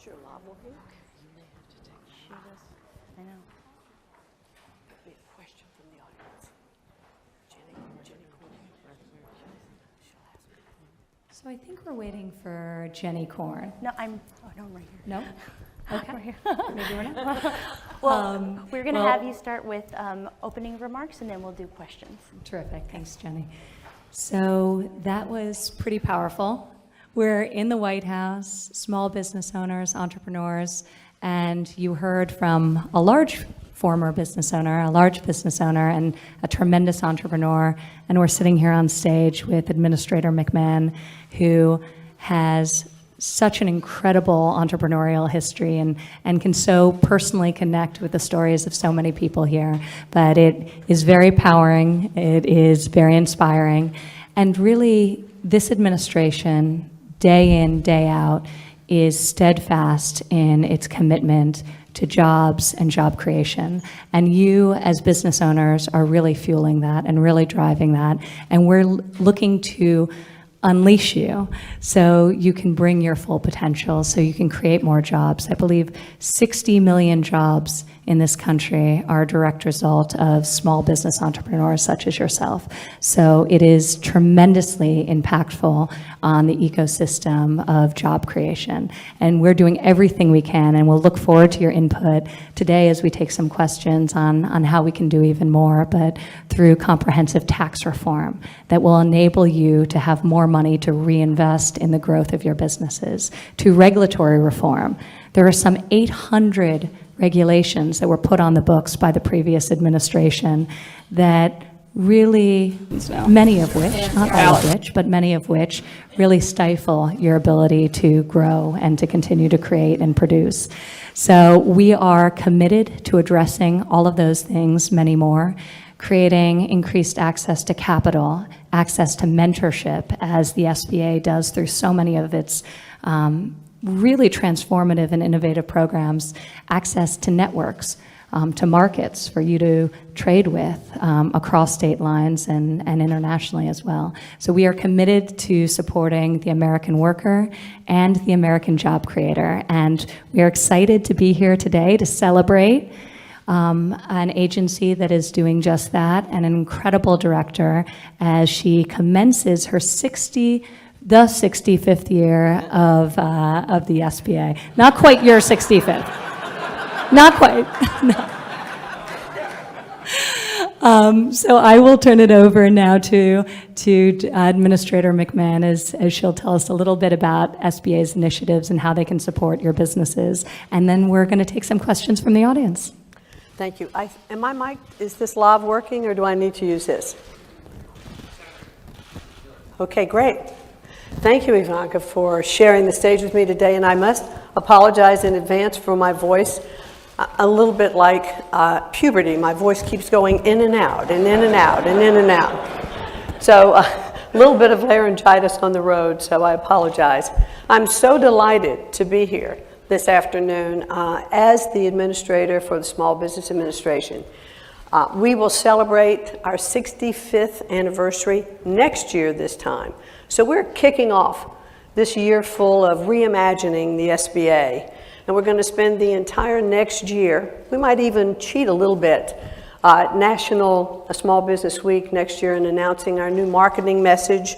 Is your lav working? I know. We have a question from the audience. Jenny Courtney. She'll ask. So I think we're waiting for Jenny Korn. No, I'm right here. No? Okay. Right here. Maybe we're not. Well, we're going to well- have you start with opening remarks, and then we'll do questions. Terrific. Thanks, Jenny. So that was pretty powerful. We're in the White House, small business owners, entrepreneurs, and you heard from a large former business owner, a large business owner, and a tremendous entrepreneur. And we're sitting here on stage with Administrator McMahon, who has such an incredible entrepreneurial history and can so personally connect with the stories of so many people here. But it is very powering, it is very inspiring, and really this administration, day in, day out, is steadfast in its commitment to jobs and job creation. And you, as business owners, are really fueling that and really driving that. And we're looking to unleash you so you can bring your full potential, so you can create more jobs. I believe 60 million jobs in this country are a direct result of small business entrepreneurs such as yourself. So it is tremendously impactful on the ecosystem of job creation. And we're doing everything we can, and we'll look forward to your input today as we take some questions on how we can do even more, but through comprehensive tax reform that will enable you to have more money to reinvest in the growth of your businesses, to regulatory reform. There are some 800 regulations that were put on the books by the previous administration that really, many of which, not all of which, but many of which really stifle your ability to grow and to continue to create and produce. So we are committed to addressing all of those things, many more, creating increased access to capital, access to mentorship, as the SBA does through so many of its really transformative and innovative programs, access to networks, to markets for you to trade with across state lines and internationally as well. So we are committed to supporting the American worker and the American job creator. And we are excited to be here today to celebrate an agency that is doing just that, and an incredible director as she commences her 65th year of the SBA. Not quite your 65th. Not quite. So I will turn it over now to Administrator McMahon as she'll tell us a little bit about SBA's initiatives and how they can support your businesses. And then we're going to take some questions from the audience. Thank you. Am my mic, is this lav working, or do I need to use this? Okay, great. Thank you, Ivanka, for sharing the stage with me today, and I must apologize in advance for my voice. A little bit like puberty, my voice keeps going in and out, and in and out, and in and out. So a little bit of laryngitis on the road, so I apologize. I'm so delighted to be here this afternoon as the administrator for the Small Business Administration. We will celebrate our 65th anniversary next year this time. So we're kicking off this year full of reimagining the SBA. And we're going to spend the entire next year, we might even cheat a little bit, National Small Business Week next year, and announcing our new marketing message,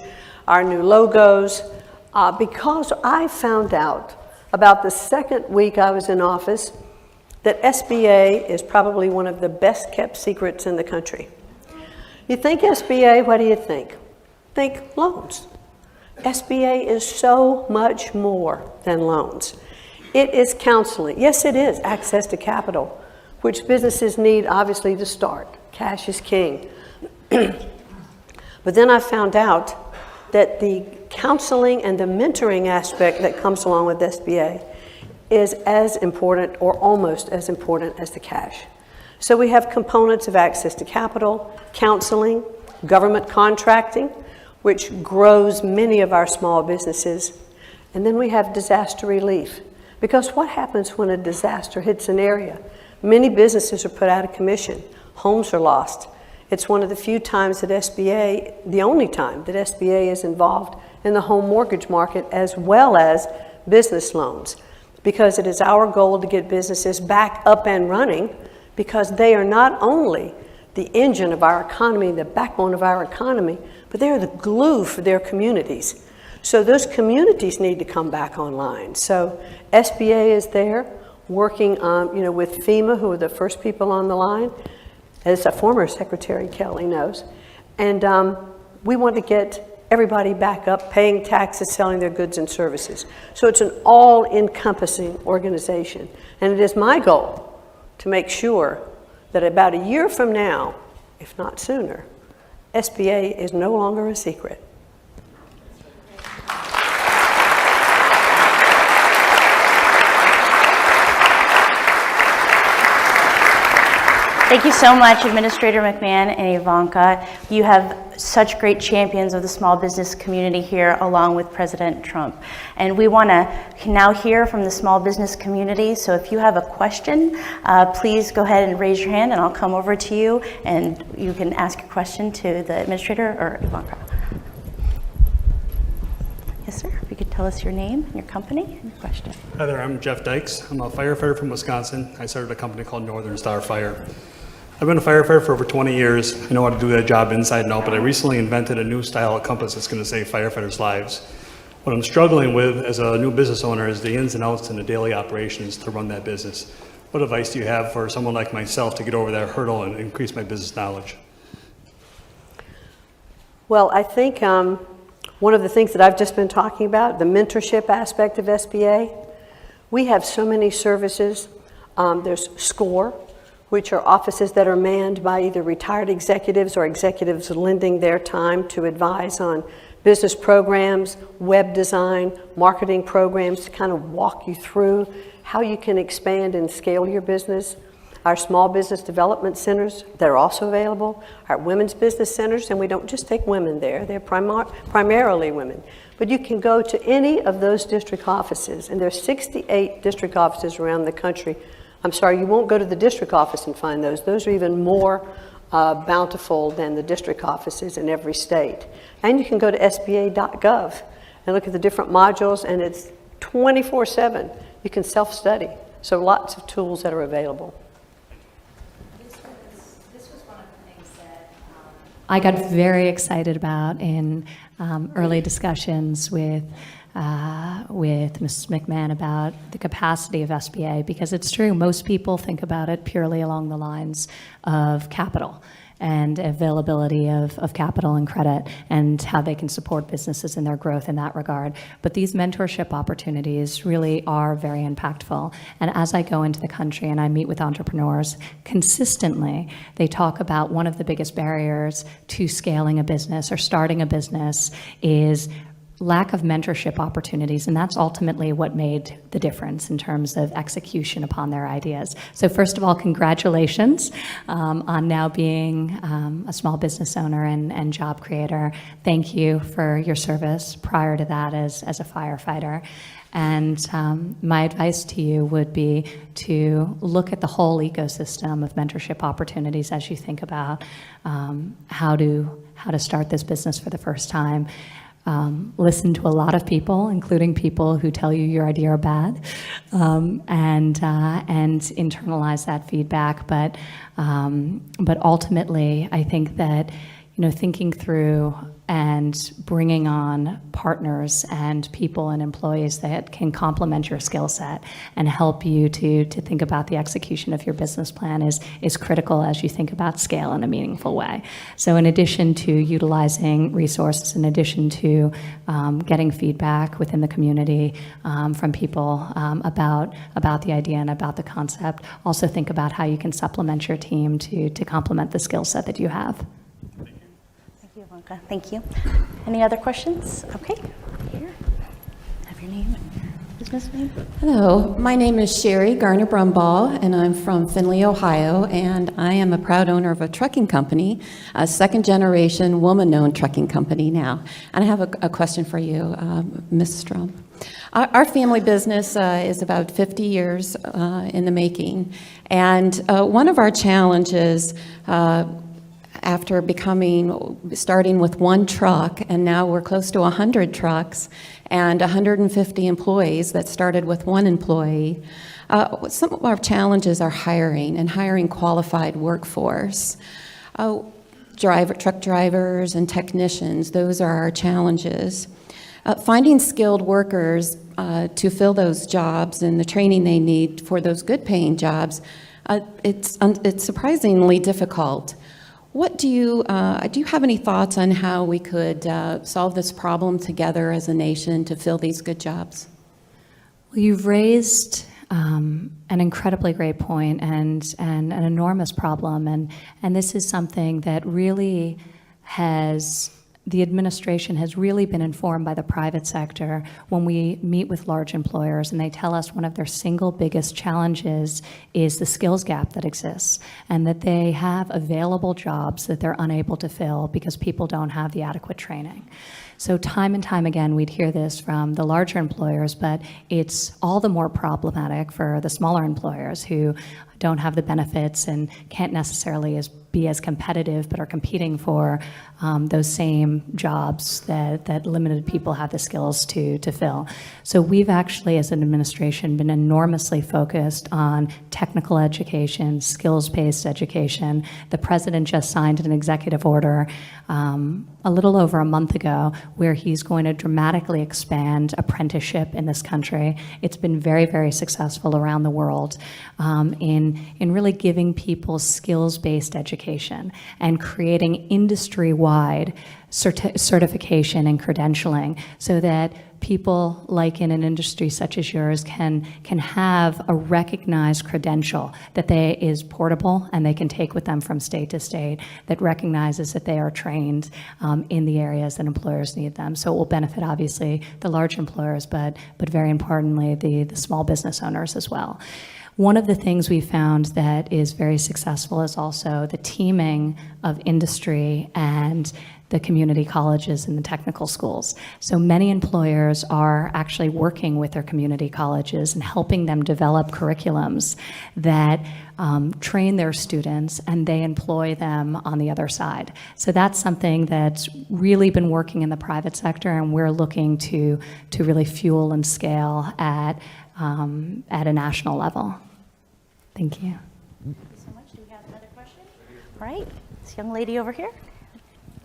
our new logos, because I found out about the second week I was in office that SBA is probably one of the best kept secrets in the country. You think SBA, what do you think? Think loans. SBA is so much more than loans. It is counseling. Yes, it is access to capital, which businesses need obviously to start. Cash is king. But then I found out that the counseling and the mentoring aspect that comes along with SBA is as important, or almost as important, as the cash. So we have components of access to capital, counseling, government contracting, which grows many of our small businesses. And then we have disaster relief. Because what happens when a disaster hits an area? Many businesses are put out of commission. Homes are lost. It's one of the few times that SBA, the only time that SBA is involved in the home mortgage market as well as business loans. because it is our goal to get businesses back up and running, because they are not only the engine of our economy, the backbone of our economy, but they are the glue for their communities. So those communities need to come back online. So SBA is there working with FEMA, who are the first people on the line, as a former Secretary Kelly knows. And we want to get everybody back up, paying taxes, selling their goods and services. So it's an all-encompassing organization. And it is my goal to make sure that about a year from now, if not sooner, SBA is no longer a secret. Thank you so much, Administrator McMahon and Ivanka. You have such great champions of the small business community here, along with President Trump. And we want to now hear from the small business community. So if you have a question, please go ahead and raise your hand, and I'll come over to you, and you can ask your question to the Administrator or Ivanka. Yes, sir. If you could tell us your name and your company and your question. Hi there, I'm Jeff Dykes. I'm a firefighter from Wisconsin. I started a company called Northern Star Fire. I've been a firefighter for over 20 years. I know how to do that job inside and out, but I recently invented a new style of compass that's going to save firefighters' lives. What I'm struggling with as a new business owner is the ins and outs and the daily operations to run that business. What advice do you have for someone like myself to get over that hurdle and increase my business knowledge? Well, I think one of the things that I've just been talking about, the mentorship aspect of SBA, we have so many services. There's SCORE, which are offices that are manned by either retired executives or executives lending their time to advise on business programs, web design, marketing programs, to kind of walk you through how you can expand and scale your business. Our small business development centers, they're also available. Our women's business centers, and we don't just take women there, they're primarily women. But you can go to any of those district offices, and there's 68 district offices around the country. I'm sorry, you won't go to the district office and find those. Those are even more bountiful than the district offices in every state. And you can go to sba.gov and look at the different modules, and it's 24/7. You can self-study. So lots of tools that are available. This was one of the things that I got very excited about in early discussions with Mrs. McMahon about the capacity of SBA, because it's true, most people think about it purely along the lines of capital and availability of capital and credit and how they can support businesses in their growth in that regard. But these mentorship opportunities really are very impactful. And as I go into the country and I meet with entrepreneurs, consistently they talk about one of the biggest barriers to scaling a business or starting a business is lack of mentorship opportunities, and that's ultimately what made the difference in terms of execution upon their ideas. So first of all, congratulations on now being a small business owner and job creator. Thank you for your service prior to that as a firefighter. And my advice to you would be to look at the whole ecosystem of mentorship opportunities as you think about how to start this business for the first time. Listen to a lot of people, including people who tell you your idea are bad, and internalize that feedback. But ultimately, I think that thinking through and bringing on partners and people and employees that can complement your skill set and help you to think about the execution of your business plan is critical as you think about scale in a meaningful way. So in addition to utilizing resources, in addition to getting feedback within the community from people about the idea and about the concept, also think about how you can supplement your team to complement the skill set that you have. Ivanka, thank you. Any other questions? Okay, here. Have your name and your business name. Hello, my name is Sherry Garner-Brumbaugh, and I'm from Findlay, Ohio, and I am a proud owner of a trucking company, a second-generation woman-owned trucking company now. And I have a question for you, Ms. Strom. Our family business is about 50 years in the making, and one of our challenges after starting with one truck, and now we're close to 100 trucks and 150 employees that started with one employee. Some of our challenges are hiring qualified workforce. Truck drivers and technicians, those are our challenges. Finding skilled workers to fill those jobs and the training they need for those good paying jobs, it's surprisingly difficult. Do you have any thoughts on how we could solve this problem together as a nation to fill these good jobs? Well, you've raised an incredibly great point and an enormous problem, and this is something that really the administration has really been informed by the private sector when we meet with large employers, and they tell us one of their single biggest challenges is the skills gap that exists, and that they have available jobs that they're unable to fill because people don't have the adequate training. So time and time again, we'd hear this from the larger employers, but it's all the more problematic for the smaller employers who don't have the benefits and can't necessarily be as competitive, but are competing for those same jobs that limited people have the skills to fill. So we've actually, as an administration, been enormously focused on technical education, skills-based education. The president just signed an executive order a little over a month ago where he's going to dramatically expand apprenticeship in this country. It's been very, very successful around the world in really giving people skills-based education and creating industry-wide certification and credentialing so that people like in an industry such as yours can have a recognized credential that is portable and they can take with them from state to state, that recognizes that they are trained in the areas that employers need them. So it will benefit obviously the large employers, but very importantly the small business owners as well. One of the things we found that is very successful is also the teaming of industry and the community colleges and the technical schools. So many employers are actually working with their community colleges and helping them develop curriculums that train their students and they employ them on the other side. So that's something that's really been working in the private sector, and we're looking to really fuel and scale at a national level. Thank you. Thank you so much. Do we have another question? All right, this young lady over here.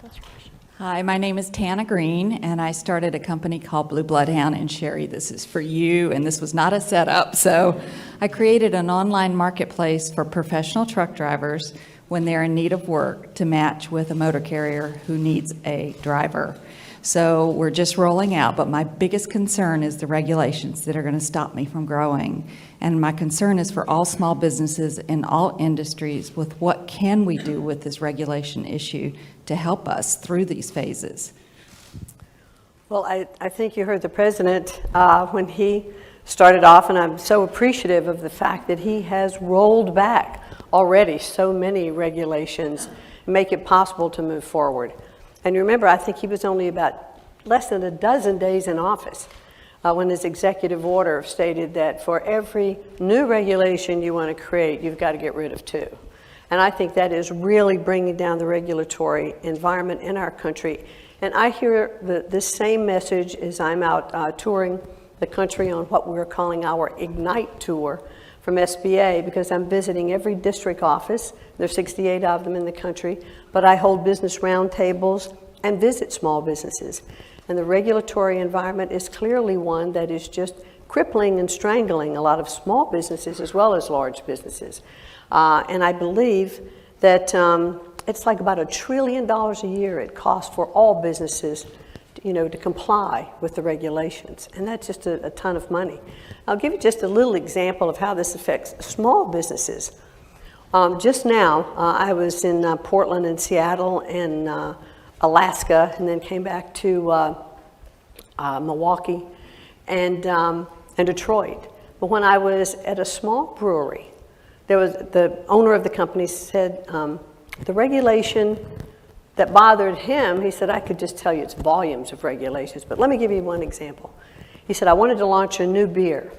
That's your question. Hi, my name is Tana Green, and I started a company called Blue Bloodhound. And Sherry, this is for you, and this was not a setup. So I created an online marketplace for professional truck drivers when they're in need of work to match with a motor carrier who needs a driver. So we're just rolling out, but my biggest concern is the regulations that are going to stop me from growing. And my concern is for all small businesses in all industries with what can we do with this regulation issue to help us through these phases. Well, I think you heard the president when he started off, and I'm so appreciative of the fact that he has rolled back already so many regulations, make it possible to move forward. And remember, I think he was only about less than a dozen days in office when his executive order stated that for every new regulation you want to create, you've got to get rid of 2. And I think that is really bringing down the regulatory environment in our country. And I hear this same message as I'm out touring the country on what we're calling our Ignite Tour from SBA, because I'm visiting every district office. There's 68 of them in the country, but I hold business roundtables and visit small businesses. And the regulatory environment is clearly one that is just crippling and strangling a lot of small businesses as well as large businesses. And I believe that it's like about $1 trillion a year it costs for all businesses to comply with the regulations. And that's just a ton of money. I'll give you just a little example of how this affects small businesses. Just now, I was in Portland and Seattle and Alaska, and then came back to Milwaukee and Detroit. But when I was at a small brewery, the owner of the company said the regulation that bothered him, he said, I could just tell you it's volumes of regulations, but let me give you one example. He said, I wanted to launch a new beer.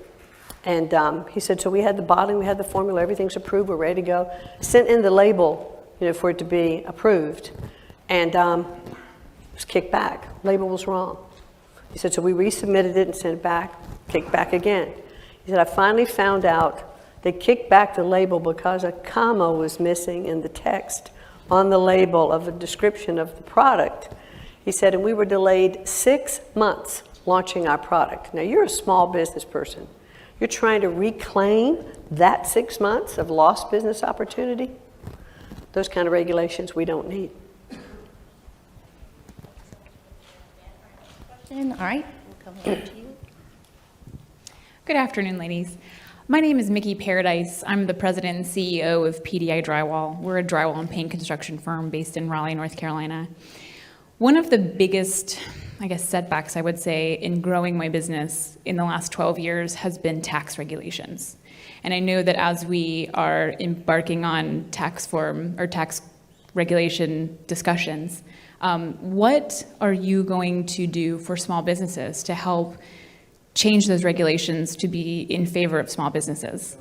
And he said, so we had the bottling, we had the formula, everything's approved, we're ready to go. Sent in the label, for it to be approved. And it was kicked back. Label was wrong. He said, so we resubmitted it and sent it back, kicked back again. He said, I finally found out they kicked back the label because a comma was missing in the text on the label of a description of the product. He said, and we were delayed 6 months launching our product. Now, you're a small business person. You're trying to reclaim that 6 months of lost business opportunity. Those kind of regulations we don't need. All right, we'll come over to you. Good afternoon, ladies. My name is Mickey Paradise. I'm the president and CEO of PDI Drywall. We're a drywall and paint construction firm based in Raleigh, North Carolina. One of the biggest, setbacks, I would say, in growing my business in the last 12 years has been tax regulations. And I know that as we are embarking on tax regulation discussions, what are you going to do for small businesses to help change those regulations to be in favor of small businesses?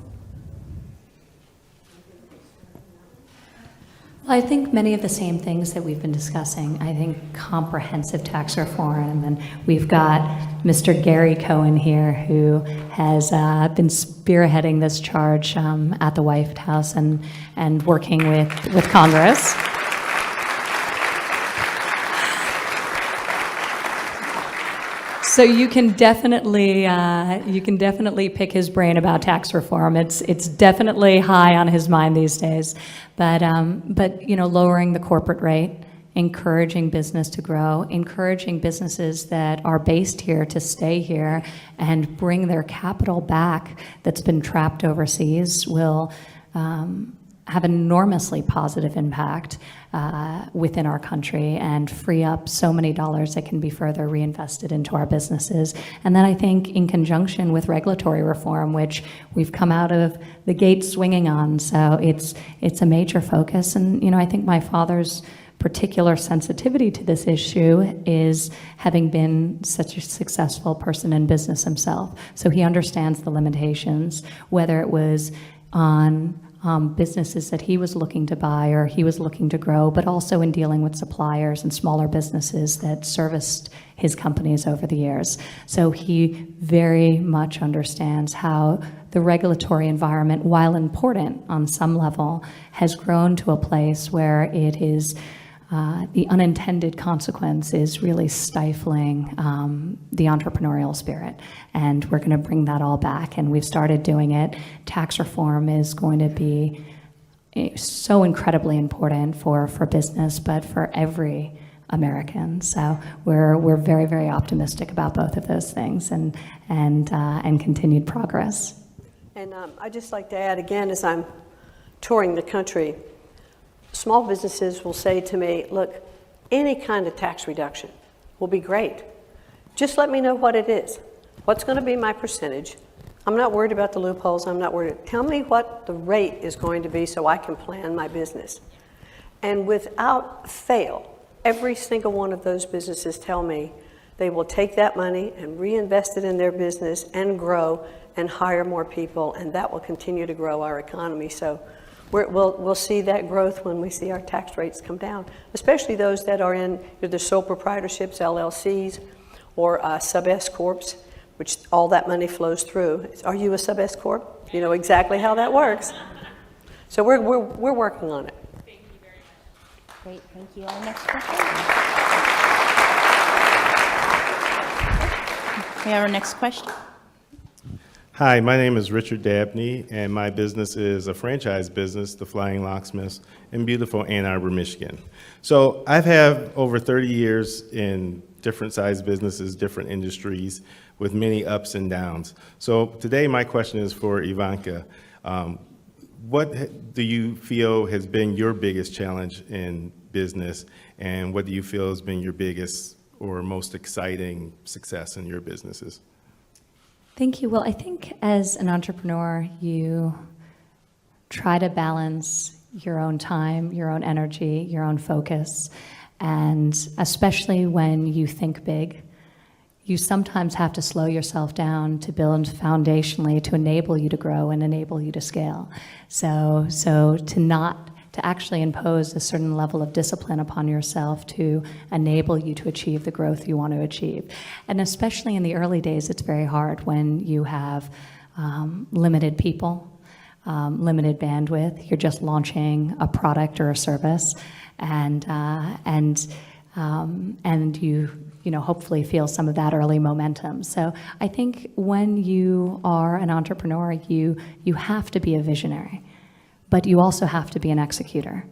Well, I think many of the same things that we've been discussing. I think comprehensive tax reform, and we've got Mr. Gary Cohen here, who has been spearheading this charge at the White House and working with Congress. So you can definitely pick his brain about tax reform. It's definitely high on his mind these days. But lowering the corporate rate, encouraging business to grow, encouraging businesses that are based here to stay here and bring their capital back that's been trapped overseas will have an enormously positive impact within our country and free up so many dollars that can be further reinvested into our businesses. And then I think in conjunction with regulatory reform, which we've come out of the gate swinging on, so it's a major focus. And I think my father's particular sensitivity to this issue is having been such a successful person in business himself. So he understands the limitations, whether it was on businesses that he was looking to buy or he was looking to grow, but also in dealing with suppliers and smaller businesses that serviced his companies over the years. So he very much understands how the regulatory environment, while important on some level, has grown to a place where it is the unintended consequence is really stifling the entrepreneurial spirit. And we're going to bring that all back, and we've started doing it. Tax reform is going to be so incredibly important for business, but for every American. So we're very, very optimistic about both of those things and continued progress. And I'd just like to add again, as I'm touring the country, small businesses will say to me, look, any kind of tax reduction will be great. Just let me know what it is. What's going to be my percentage? I'm not worried about the loopholes. I'm not worried. Tell me what the rate is going to be so I can plan my business. And without fail, every single one of those businesses tell me they will take that money and reinvest it in their business and grow and hire more people, and that will continue to grow our economy. So we'll see that growth when we see our tax rates come down, especially those that are in either sole proprietorships, LLCs, or sub-S corps, which all that money flows through. Are you a sub-S corp? You know exactly how that works. So we're working on it. Thank you very much. Great, thank you. Our next question. We have our next question. Hi, my name is Richard Dabney, and my business is a franchise business, The Flying Locksmiths, in beautiful Ann Arbor, Michigan. So I've had over 30 years in different sized businesses, different industries, with many ups and downs. So today my question is for Ivanka. What do you feel has been your biggest challenge in business, and what do you feel has been your biggest or most exciting success in your businesses? Thank you. Well, I think as an entrepreneur, you try to balance your own time, your own energy, your own focus, and especially when you think big, you sometimes have to slow yourself down to build foundationally to enable you to grow and enable you to scale. So to not to actually impose a certain level of discipline upon yourself to enable you to achieve the growth you want to achieve. And especially in the early days, it's very hard when you have limited people, limited bandwidth. You're just launching a product or a service, and you know, hopefully feel some of that early momentum. So I think when you are an entrepreneur, you have to be a visionary, but you also have to be an executor.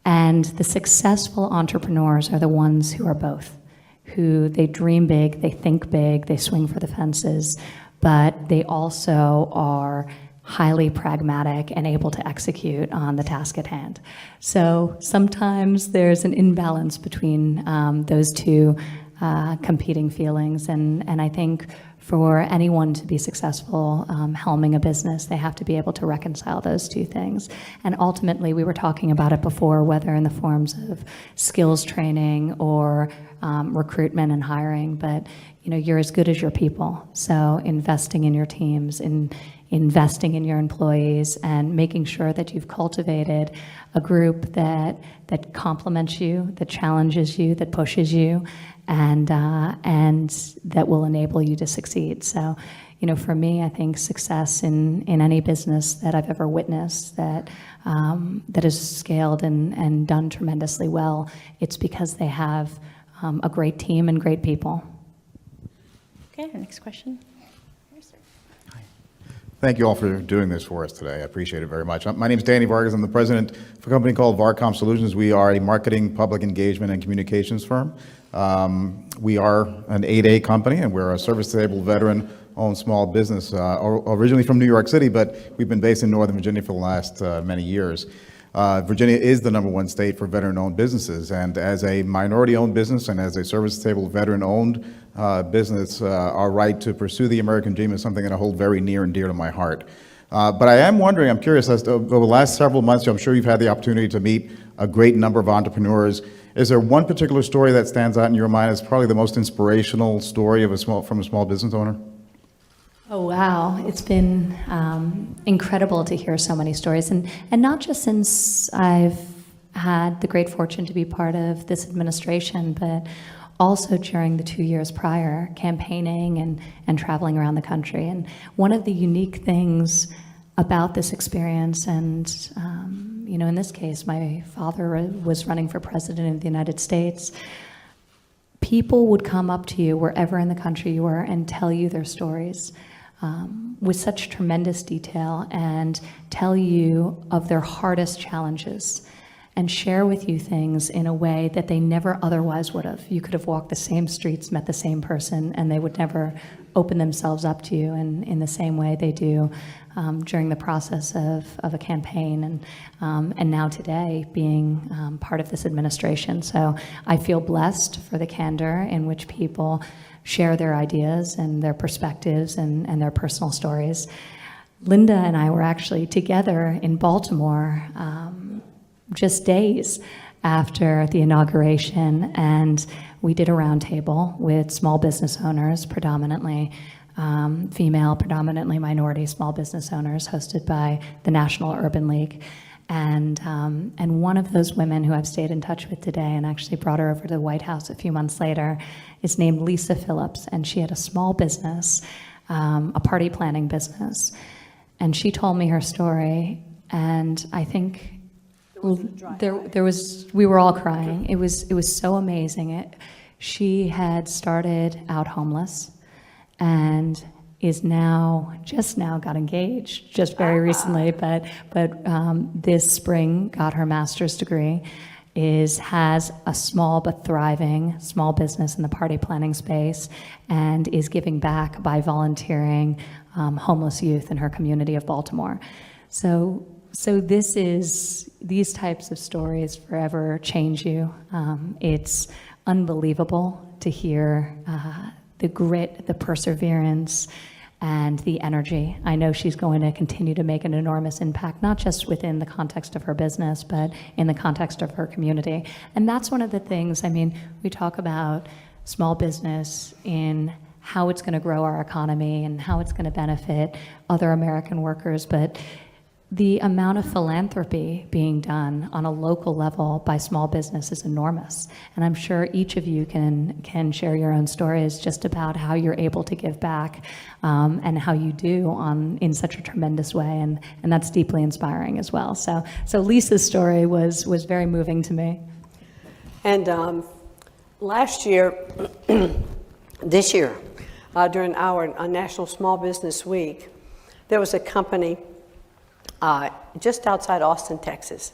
And the successful entrepreneurs are the ones who are both, who they dream big, they think big, they swing for the fences, but they also are highly pragmatic and able to execute on the task at hand. So sometimes there's an imbalance between those two competing feelings, and I think for anyone to be successful helming a business, they have to be able to reconcile those two things. And ultimately, we were talking about it before, whether in the forms of skills training or recruitment and hiring, but you know, you're as good as your people. So investing in your teams, investing in your employees, and making sure that you've cultivated a group that complements you, that challenges you, that pushes you, and that will enable you to succeed. So, you know, for me, I think success in any business that I've ever witnessed that is scaled and done tremendously well, it's because they have a great team and great people. Okay, our next question. Thank you all for doing this for us today. I appreciate it very much. My name is Danny Vargas. I'm the president of a company called Varcom Solutions. We are a marketing, public engagement, and communications firm. We are an 8A company, and we're a service-disabled, veteran-owned small business, originally from New York City, but we've been based in Northern Virginia for the last many years. Virginia is the #1 state for veteran-owned businesses, and as a minority-owned business and as a service-disabled, veteran-owned business, our right to pursue the American dream is something that I hold very near and dear to my heart. But I am wondering, I'm curious, as to, over the last several months, I'm sure you've had the opportunity to meet a great number of entrepreneurs. Is there one particular story that stands out in your mind as probably the most inspirational story from a small business owner? Oh, wow. It's been incredible to hear so many stories. And not just since I've had the great fortune to be part of this administration, but also during the 2 years prior, campaigning and traveling around the country. And one of the unique things about this experience, and you know, in this case, my father was running for president of the United States. People would come up to you wherever in the country you were and tell you their stories with such tremendous detail and tell you of their hardest challenges and share with you things in a way that they never otherwise would have. You could have walked the same streets, met the same person, and they would never open themselves up to you in the same way they do during the process of a campaign, and now today being part of this administration. So I feel blessed for the candor in which people share their ideas and their perspectives and their personal stories. Linda and I were actually together in Baltimore just days after the inauguration, and we did a roundtable with small business owners, predominantly female, predominantly minority small business owners, hosted by the National Urban League. And one of those women who I've stayed in touch with today, and actually brought her over to the White House a few months later, is named Lisa Phillips, and she had a small business, a party planning business. And she told me her story, and I think we were all crying. It was so amazing. She had started out homeless and is just now got engaged, just very recently, but this spring got her master's degree, has a small but thriving small business in the party planning space, and is giving back by volunteering homeless youth in her community of Baltimore. So these types of stories forever change you. It's unbelievable to hear the grit, the perseverance, and the energy. I know she's going to continue to make an enormous impact, not just within the context of her business, but in the context of her community. And that's one of the things, I mean, we talk about small business in how it's going to grow our economy and how it's going to benefit other American workers, but the amount of philanthropy being done on a local level by small business is enormous. And I'm sure each of you can share your own stories just about how you're able to give back and how you do in such a tremendous way. And that's deeply inspiring as well. So Lisa's story was very moving to me. And last year, this year, during our National Small Business Week, there was a company just outside Austin, Texas,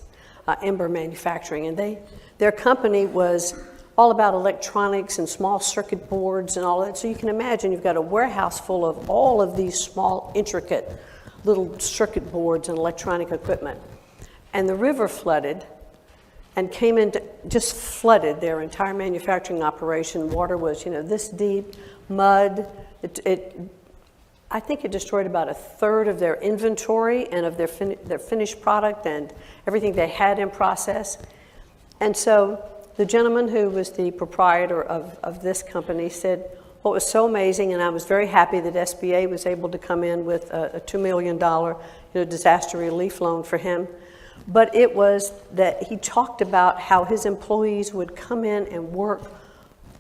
Ember Manufacturing, and their company was all about electronics and small circuit boards and all that. So you can imagine you've got a warehouse full of all of these small, intricate little circuit boards and electronic equipment. And the river flooded and just flooded their entire manufacturing operation. Water was, this deep, mud. I think it destroyed about a third of their inventory and of their finished product and everything they had in process. And so the gentleman who was the proprietor of this company said, well, it was so amazing, and I was very happy that SBA was able to come in with a $2 million disaster relief loan for him. But it was that he talked about how his employees would come in and work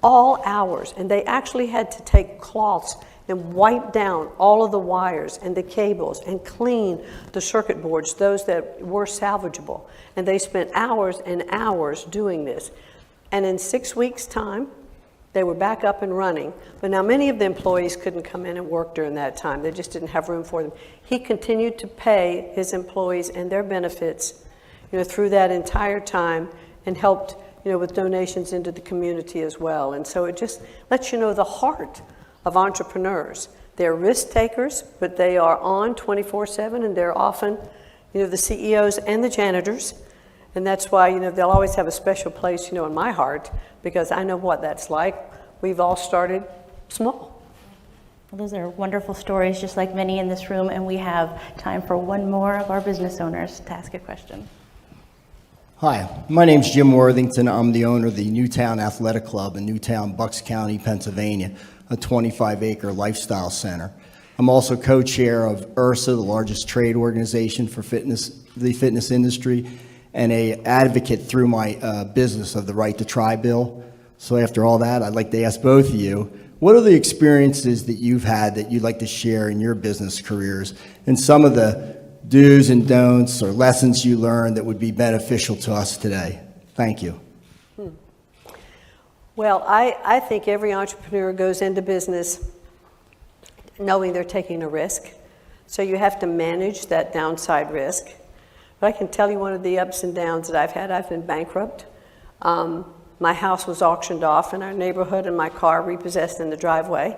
all hours, and they actually had to take cloths and wipe down all of the wires and the cables and clean the circuit boards, those that were salvageable. And they spent hours and hours doing this. And in 6 weeks' time, they were back up and running. But now many of the employees couldn't come in and work during that time. They just didn't have room for them. He continued to pay his employees and their benefits, through that entire time, and helped, with donations into the community as well. And so it just lets you know the heart of entrepreneurs. They're risk takers, but they are on 24/7, and they're often, the CEOs and the janitors. And that's why, they'll always have a special place, in my heart, because I know what that's like. We've all started small. Well, those are wonderful stories, just like many in this room, and we have time for one more of our business owners to ask a question. Hi, my name's Jim Worthington. I'm the owner of the Newtown Athletic Club in Newtown, Bucks County, Pennsylvania, a 25-acre lifestyle center. I'm also co-chair of IRSA, the largest trade organization for the fitness industry, and an advocate through my business of the Right to Try bill. So after all that, I'd like to ask both of you, what are the experiences that you've had that you'd like to share in your business careers, and some of the do's and don'ts or lessons you learned that would be beneficial to us today? Thank you. Well, I think every entrepreneur goes into business knowing they're taking a risk. So you have to manage that downside risk. But I can tell you one of the ups and downs that I've had. I've been bankrupt. My house was auctioned off in our neighborhood and my car repossessed in the driveway.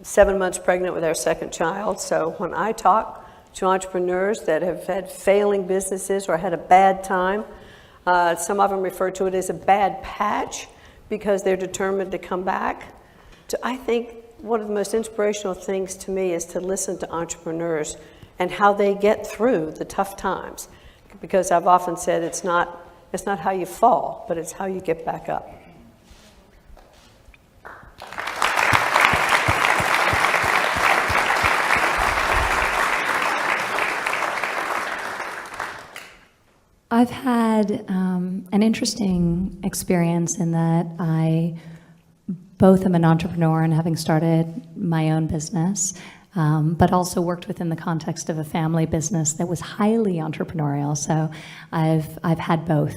7 months pregnant with our second child. So when I talk to entrepreneurs that have had failing businesses or had a bad time, some of them refer to it as a bad patch because they're determined to come back. So I think one of the most inspirational things to me is to listen to entrepreneurs and how they get through the tough times. Because I've often said it's not how you fall, but it's how you get back up. I've had an interesting experience in that I both am an entrepreneur and having started my own business, but also worked within the context of a family business that was highly entrepreneurial. So I've had both,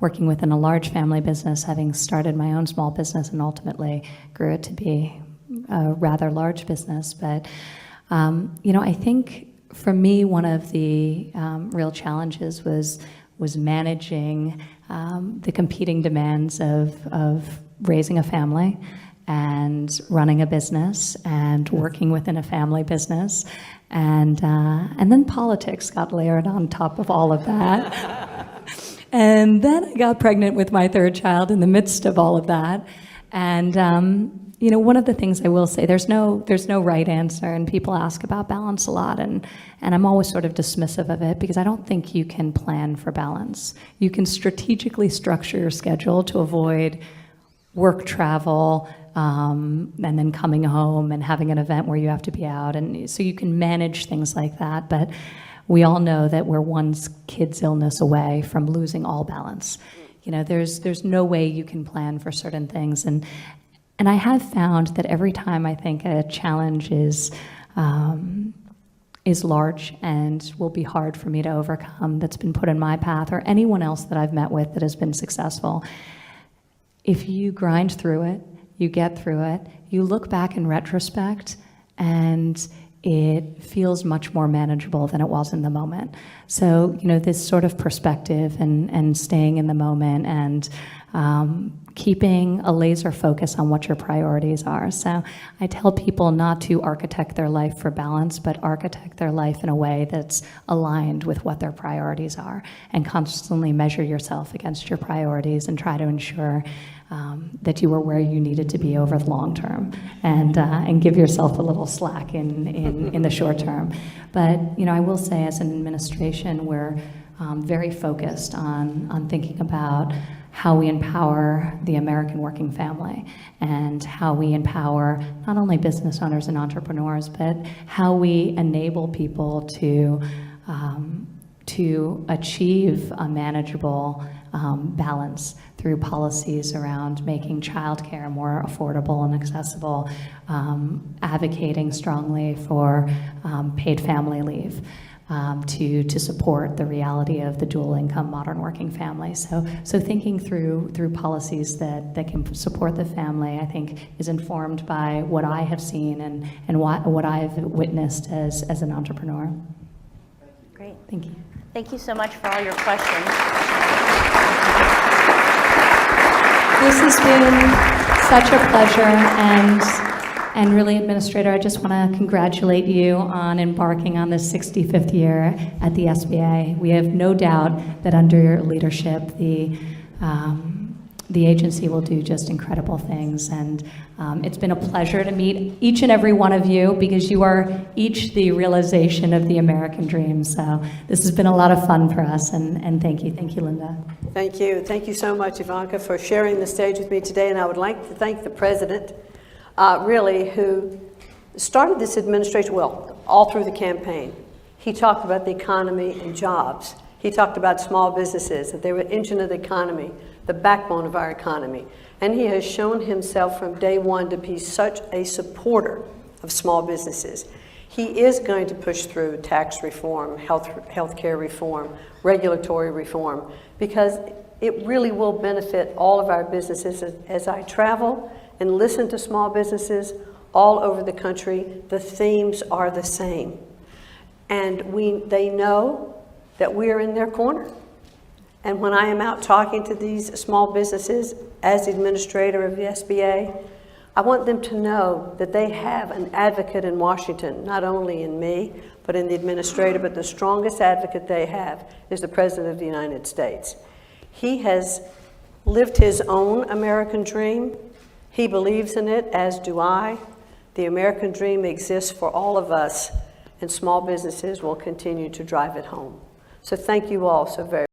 working within a large family business, having started my own small business, and ultimately grew it to be a rather large business. But I think for me, one of the real challenges was managing the competing demands of raising a family and running a business and working within a family business, and then politics got layered on top of all of that. And then I got pregnant with my third child in the midst of all of that, and one of the things I will say, there's no right answer, and people ask about balance a lot, and I'm always sort of dismissive of it because I don't think you can plan for balance. You can strategically structure your schedule to avoid work travel, and then coming home and having an event where you have to be out, and so you can manage things like that. But we all know that we're one kid's illness away from losing all balance. You know, there's no way you can plan for certain things. And I have found that every time I think a challenge is large and will be hard for me to overcome, that's been put in my path, or anyone else that I've met with that has been successful, if you grind through it, you get through it, you look back in retrospect, and it feels much more manageable than it was in the moment. So, you know, this sort of perspective and staying in the moment and keeping a laser focus on what your priorities are. So I tell people not to architect their life for balance, but architect their life in a way that's aligned with what their priorities are, and constantly measure yourself against your priorities and try to ensure that you were where you needed to be over the long term, and give yourself a little slack in the short term. But, you know, I will say, as an administration, we're very focused on thinking about how we empower the American working family, and how we empower not only business owners and entrepreneurs, but how we enable people to achieve a manageable balance through policies around making childcare more affordable and accessible, advocating strongly for paid family leave, to support the reality of the dual income modern working family. So thinking through policies that can support the family, I think, is informed by what I have seen and what I've witnessed as an entrepreneur. Great. Thank you. Thank you so much for all your questions. This has been such a pleasure, and really, Administrator, I just want to congratulate you on embarking on this 65th year at the SBA. We have no doubt that under your leadership, the agency will do just incredible things. And it's been a pleasure to meet each and every one of you, because you are each the realization of the American dream. So this has been a lot of fun for us, and thank you. Thank you, Linda. Thank you. Thank you so much, Ivanka, for sharing the stage with me today. And I would like to thank the President, really, who started this administration, well, all through the campaign. He talked about the economy and jobs. He talked about small businesses, that they were the engine of the economy, the backbone of our economy. And he has shown himself from day one to be such a supporter of small businesses. He is going to push through tax reform, healthcare reform, regulatory reform, because it really will benefit all of our businesses. As I travel and listen to small businesses all over the country, the themes are the same. And they know that we are in their corner. And when I am out talking to these small businesses as administrator of the SBA, I want them to know that they have an advocate in Washington, not only in me, but in the administrator, but the strongest advocate they have is the President of the United States. He has lived his own American dream. He believes in it, as do I. The American dream exists for all of us, and small businesses will continue to drive it home. So thank you all so very